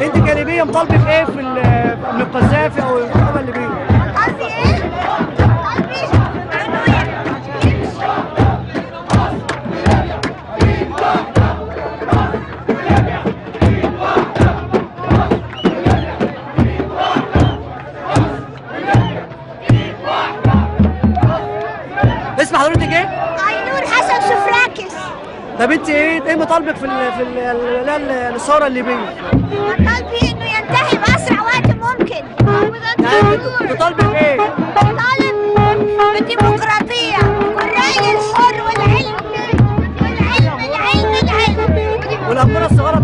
انت كليبيه مطالبه بايه من القذافي او الحكومه الليبيه؟ قصدي ايه؟ قصدي انه اسم حضرتك ايه؟ اينور حسن سفراكس. طب انت ايه مطالبك الثوره الليبيه؟ مطالبي انه ينتهي باسرع وقت ممكن. يعني بتطالبي بايه؟ طالب بالديمقراطيه والراي الحر والعلم. والعلم. والاقمار الصغيره